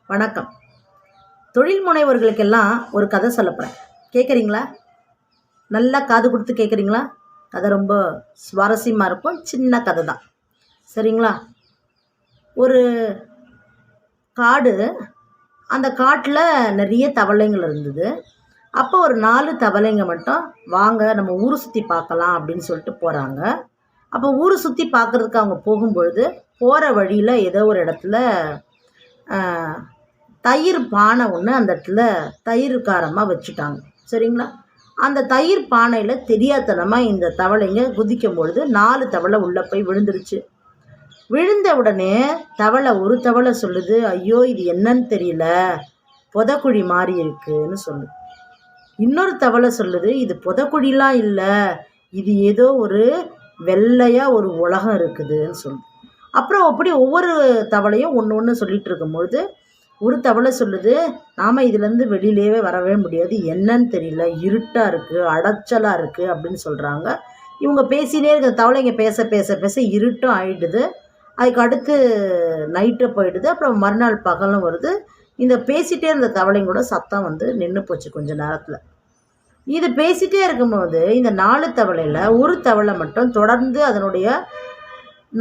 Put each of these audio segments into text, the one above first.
வணக்கம். தொழில் முனைவோர்களுக்கெல்லாம் ஒரு கதை சொல்லப்போகிறேன். கேட்குறீங்களா? நல்லா காது கொடுத்து கேட்குறீங்களா? கதை ரொம்ப சுவாரஸ்யமாக இருக்கும். சின்ன கதை தான், சரிங்களா? ஒரு காடு, அந்த காட்டில் நிறைய தவளைங்கள் இருந்தது. அப்போ ஒரு 4 தவளைங்க மட்டும் வாங்க நம்ம ஊரை சுற்றி பார்க்கலாம் அப்படின்னு சொல்லிட்டு போகிறாங்க. அப்போ ஊரை சுற்றி பார்க்குறதுக்கு அவங்க போகும்பொழுது போகிற வழியில் ஏதோ ஒரு இடத்துல தயிர் பானை ஒன்று அந்த இடத்துல தயிர் காரமாக வச்சுட்டாங்க, சரிங்களா? அந்த தயிர் பானையில் தெரியாதனமாக இந்த தவளைங்க குதிக்கும் பொழுது 4 தவளை உள்ளே போய் விழுந்துருச்சு. விழுந்த உடனே ஒரு தவளை சொல்லுது, ஐயோ இது என்னன்னு தெரியல, புதக்குழி மாறி இருக்குன்னு சொல்லுது. இன்னொரு தவளை சொல்லுது, இது புதக்குழிலாம் இல்லை, இது ஏதோ ஒரு வெள்ளையாக ஒரு உலகம் இருக்குதுன்னு சொல்லுது. அப்புறம் அப்படி ஒவ்வொரு தவளையும் ஒன்று ஒன்று சொல்லிகிட்டு இருக்கும்பொழுது ஒரு தவளை சொல்லுது, நாம் இதுலேருந்து வெளியிலேயே வரவே முடியாது, என்னன்னு தெரியல, இருட்டாக இருக்குது, அடைச்சலாக இருக்குது அப்படின்னு சொல்கிறாங்க. இவங்க பேசினே இருக்கிற தவளைங்க பேச பேச பேச இருட்டும் ஆகிடுது. அதுக்கு அடுத்து நைட்டு போயிடுது. அப்புறம் மறுநாள் பகலும் வருது. இந்த பேசிகிட்டே இருந்த தவளைங்களோட சத்தம் நின்று போச்சு கொஞ்ச நேரத்தில். இது பேசிகிட்டே இருக்கும்போது இந்த 4 தவளையில் ஒரு தவளை மட்டும் தொடர்ந்து அதனுடைய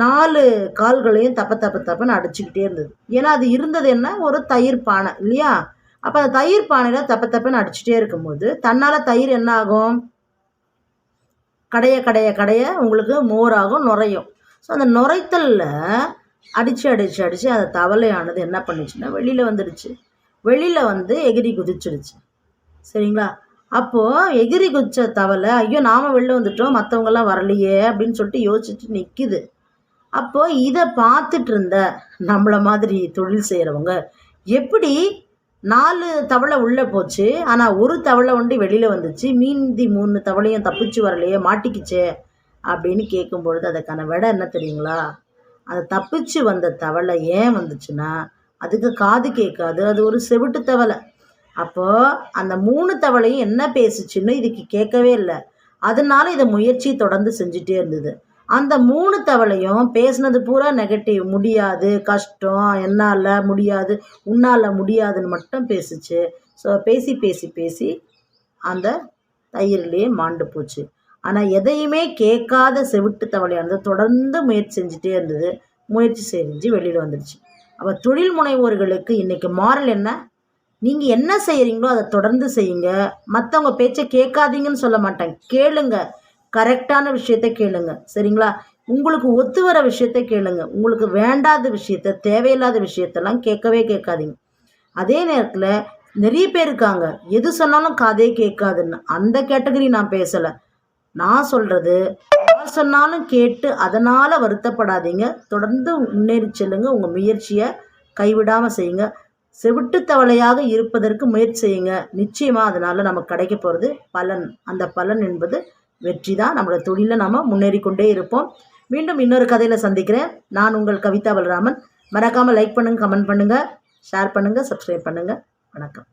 4 கால்களையும் தப்புன்னு அடிச்சுக்கிட்டே இருந்தது. ஏன்னா அது இருந்தது என்ன, ஒரு தயிர் பானை இல்லையா? அப்போ அந்த தயிர் பானையில் தப்புன்னு அடிச்சுட்டே இருக்கும்போது தன்னால் தயிர் என்ன ஆகும், கடைய கடைய கடைய உங்களுக்கு மோராகும், நுரையும். ஸோ அந்த நுரைத்தலில் அடித்து அடித்து அடித்து அந்த தவளையானது என்ன பண்ணிச்சுன்னா வெளியில் வந்துடுச்சு. வெளியில் எகிரி குதிச்சிடுச்சு, சரிங்களா? அப்போது எகிரி குதிச்ச தவளை, ஐயோ நாம் வெளில வந்துட்டோம், மற்றவங்கெல்லாம் வரலையே அப்படின்னு சொல்லிட்டு யோசிச்சுட்டு நிற்கிது. அப்போது இதை பார்த்துட்டு இருந்த நம்மளை மாதிரி தொழில் செய்கிறவங்க, எப்படி 4 தவளை உள்ளே போச்சு, ஆனால் ஒரு தவளை வெளியில் வந்துச்சு, மீதி 3 தவளையும் தப்பிச்சு வரலையே, மாட்டிக்கிச்சே அப்படின்னு கேட்கும்பொழுது அதுக்கான விடை என்ன தெரியுங்களா? அந்த தப்பிச்சு வந்த தவளை ஏன் வந்துச்சுன்னா, அதுக்கு காது கேட்காது, அது ஒரு செவிட்டு தவளை. அப்போது அந்த 3 தவளையும் என்ன பேசுச்சுன்னு இதுக்கு கேட்கவே இல்லை. அதனால இதை முயற்சி தொடர்ந்து செஞ்சுட்டே இருந்தது. அந்த 3 தவளையும் பேசுனது பூரா நெகட்டிவ், முடியாது, கஷ்டம், என்னால் முடியாது, உன்னால் முடியாதுன்னு மட்டும் பேசுச்சு. ஸோ பேசி பேசி பேசி அந்த தயிர்லேயே மாண்டு போச்சு. ஆனால் எதையுமே கேட்காத செவிட்டு தவளையானது தொடர்ந்து முயற்சி செஞ்சுட்டே இருந்தது. முயற்சி செஞ்சு வெளியில் வந்துடுச்சு. அப்போ தொழில் முனைவோர்களுக்கு இன்றைக்கி மாரல் என்ன? நீங்கள் என்ன செய்கிறீங்களோ அதை தொடர்ந்து செய்யுங்க. மற்றவங்க பேச்சை கேட்காதீங்கன்னு சொல்ல மாட்டேன், கேளுங்க. கரெக்டான விஷயத்த கேளுங்க, சரிங்களா? உங்களுக்கு ஒத்து வர விஷயத்த கேளுங்க. உங்களுக்கு வேண்டாத விஷயத்த, தேவையில்லாத விஷயத்தெல்லாம் கேட்கவே கேட்காதீங்க. அதே நேரத்தில் நிறைய பேர் இருக்காங்க, எது சொன்னாலும் காதே கேட்காதுன்னு. அந்த கேட்டகரி நான் பேசலை. நான் சொல்கிறது, யார் சொன்னாலும் கேட்டு அதனால் வருத்தப்படாதீங்க. தொடர்ந்து முன்னேறி செல்லுங்க. உங்கள் முயற்சியை கைவிடாமல் செய்யுங்க. செவிட்டு தவளையாக இருப்பதற்கு முயற்சி செய்யுங்க. நிச்சயமாக அதனால் நமக்கு கிடைக்க போகிறது பலன். அந்த பலன் என்பது வெற்றி தான். நம்மளோட தொழிலில் நாம் முன்னேறி கொண்டே இருப்போம். மீண்டும் இன்னொரு கதையில் சந்திக்கிறேன். நான் உங்கள் கவிதா பலராமன். மறக்காமல் லைக் பண்ணுங்கள், கமெண்ட் பண்ணுங்கள், ஷேர் பண்ணுங்கள், சப்ஸ்கிரைப் பண்ணுங்கள். வணக்கம்.